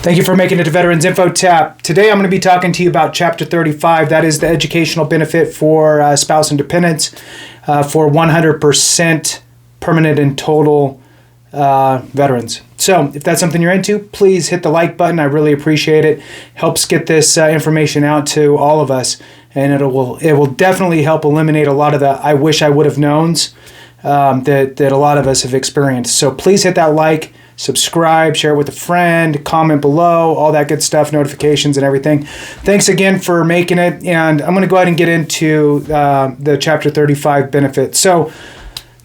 Thank you for making it to Veterans Info Tap. Today I'm going to be talking to you about Chapter 35. That is the educational benefit for spouse and dependents for 100% permanent and total veterans. So if that's something you're into, please hit the like button. I really appreciate it. Helps get this information out to all of us, and it will definitely help eliminate a lot of the I wish I would have knowns that a lot of us have experienced. So please hit that like, subscribe, share it with a friend, comment below, all that good stuff, notifications and everything. Thanks again for making it, and I'm going to go ahead and get into the Chapter 35 benefit. So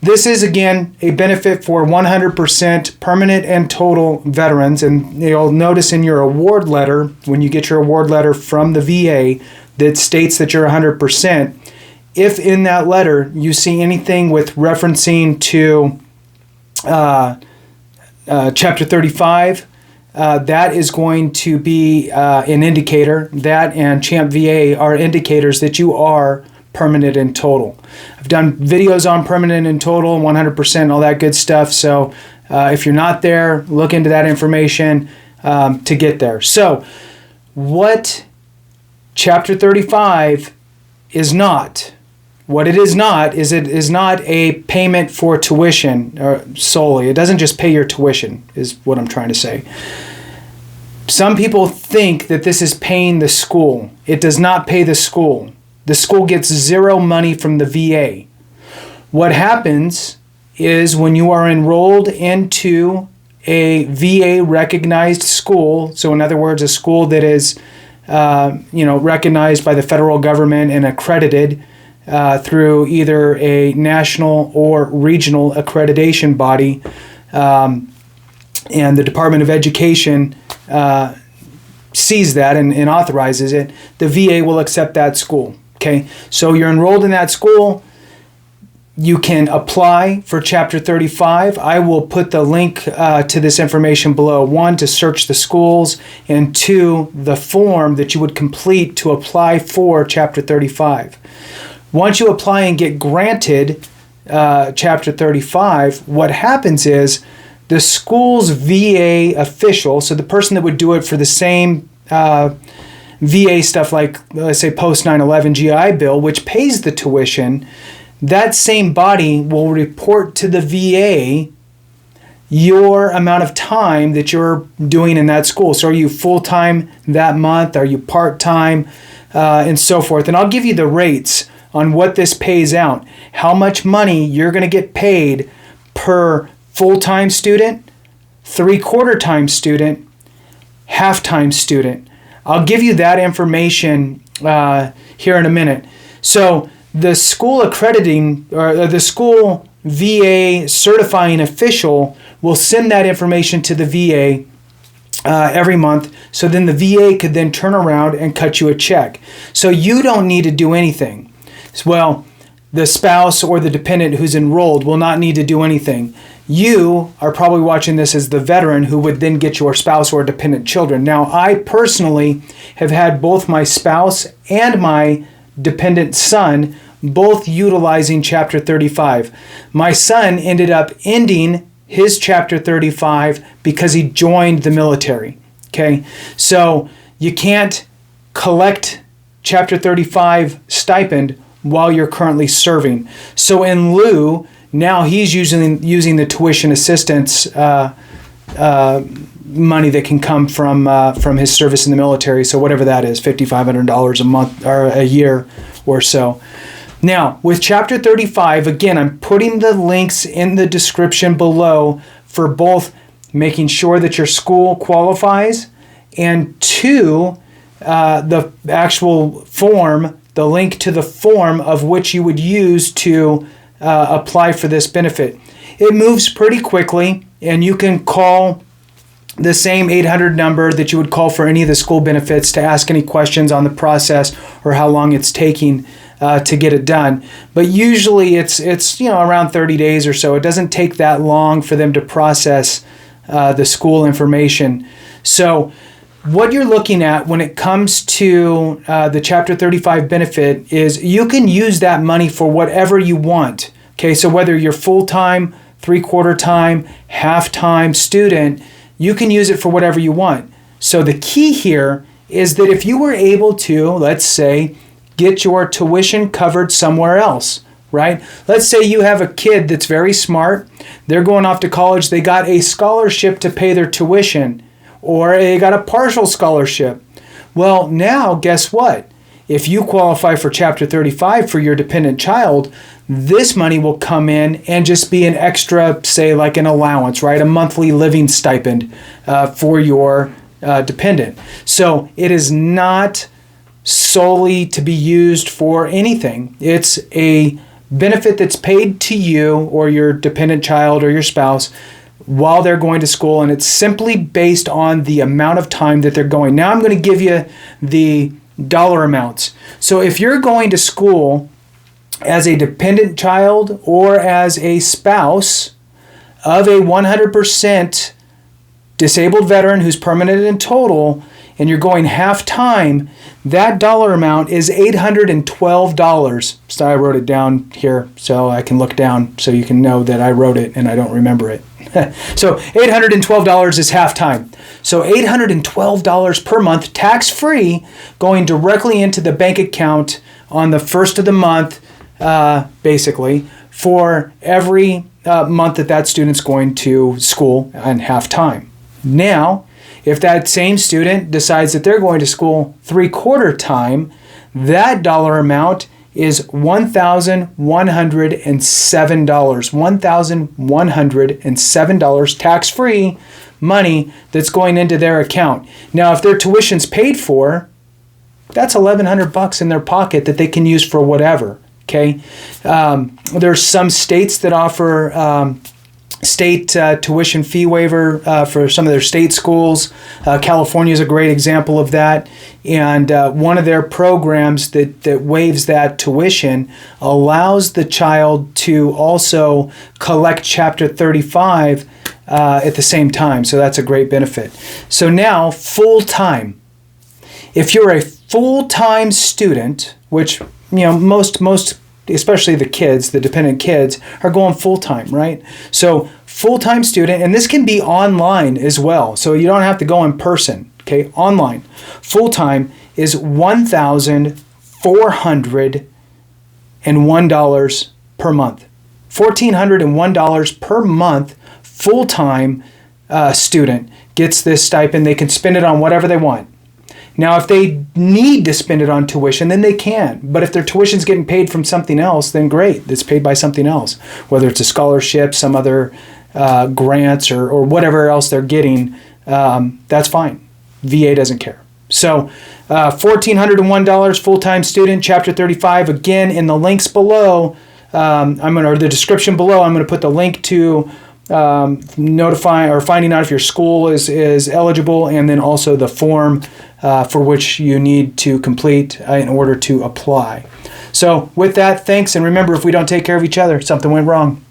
this is, again, a benefit for 100% permanent and total veterans, and you'll notice in your award letter, when you get your award letter from the VA that states that you're 100%, if in that letter you see anything with referencing to Chapter 35, that is going to be an indicator. That and Champ VA are indicators that you are permanent and total. I've done videos on permanent and total, 100%, all that good stuff. So if you're not there, look into that information to get there. So what Chapter 35 is not, what it is not is it is not a payment for tuition solely. It doesn't just pay your tuition, is what I'm trying to say. Some people think that this is paying the school. It does not pay the school. The school gets zero money from the VA. What happens is when you are enrolled into a VA-recognized school, so in other words, a school that is recognized by the federal government and accredited through either a national or regional accreditation body, and the Department of Education sees that and authorizes it, the VA will accept that school. Okay, so you're enrolled in that school. You can apply for Chapter 35. I will put the link to this information below. 1, to search the schools, and 2, the form that you would complete to apply for Chapter 35. Once you apply and get granted Chapter 35, what happens is the school's VA official, so the person that would do it for the same VA stuff like, let's say, post 9/11 GI Bill, which pays the tuition, that same body will report to the VA your amount of time that you're doing in that school. So are you full-time that month? Are you part-time? And so forth. And I'll give you the rates on what this pays out, how much money you're going to get paid per full-time student, three-quarter-time student, half-time student. I'll give you that information here in a minute. So the school accrediting, or the school VA certifying official will send that information to the VA every month, so then the VA could then turn around and cut you a check. So you don't need to do anything. Well, the spouse or the dependent who's enrolled will not need to do anything. You are probably watching this as the veteran who would then get your spouse or dependent children. Now, I personally have had both my spouse and my dependent son both utilizing Chapter 35. My son ended up ending his Chapter 35 because he joined the military. Okay, so you can't collect Chapter 35 stipend while you're currently serving. So in lieu, now he's using the tuition assistance money that can come from his service in the military. So whatever that is, $5,500 a month or a year or so. Now, with Chapter 35, again, I'm putting the links in the description below for both making sure that your school qualifies, and 2, the actual form, the link to the form of which you would use to apply for this benefit. It moves pretty quickly, and you can call the same 800 number that you would call for any of the school benefits to ask any questions on the process or how long it's taking to get it done. But usually it's around 30 days or so. It doesn't take that long for them to process the school information. So what you're looking at when it comes to the Chapter 35 benefit is you can use that money for whatever you want. Okay, so whether you're full-time, three-quarter time, half-time student, you can use it for whatever you want. So the key here is that if you were able to, let's say, get your tuition covered somewhere else, right? Let's say you have a kid that's very smart. They're going off to college. They got a scholarship to pay their tuition, or they got a partial scholarship. Well, now guess what? If you qualify for Chapter 35 for your dependent child, this money will come in and just be an extra, say like an allowance, right? A monthly living stipend for your dependent. So it is not solely to be used for anything. It's a benefit that's paid to you or your dependent child or your spouse while they're going to school, and it's simply based on the amount of time that they're going. Now I'm going to give you the dollar amounts. So if you're going to school as a dependent child or as a spouse of a 100% disabled veteran who's permanent and total, and you're going half-time, that dollar amount is $812. So I wrote it down here so I can look down so you can know that I wrote it and I don't remember it. So $812 is half-time. So $812 per month, tax-free, going directly into the bank account on the first of the month, basically, for every month that student's going to school on half-time. Now, if that same student decides that they're going to school 3/4 time, that dollar amount is $1,107. $1,107 tax-free money that's going into their account. Now, if their tuition's paid for, that's $1,100 in their pocket that they can use for whatever. Okay, there's some states that offer state tuition fee waiver for some of their state schools. California is a great example of that. And one of their programs that waives that tuition allows the child to also collect Chapter 35 at the same time. So that's a great benefit. So now, full-time. If you're a full-time student, which most especially the kids, the dependent kids, are going full-time, right? So full-time student, and this can be online as well, so you don't have to go in person, okay? Online. Full-time is $1,401 per month. $1,401 per month, full-time student gets this stipend. They can spend it on whatever they want. Now, if they need to spend it on tuition, then they can. But if their tuition's getting paid from something else, then great. It's paid by something else, whether it's a scholarship, some other grants, or whatever else they're getting. That's fine. VA doesn't care. So $1,401 full-time student, Chapter 35. Again, in the links below, or the description below, I'm going to put the link to notifying or finding out if your school is eligible, and then also the form for which you need to complete in order to apply. So with that, thanks, and remember, if we don't take care of each other, something went wrong.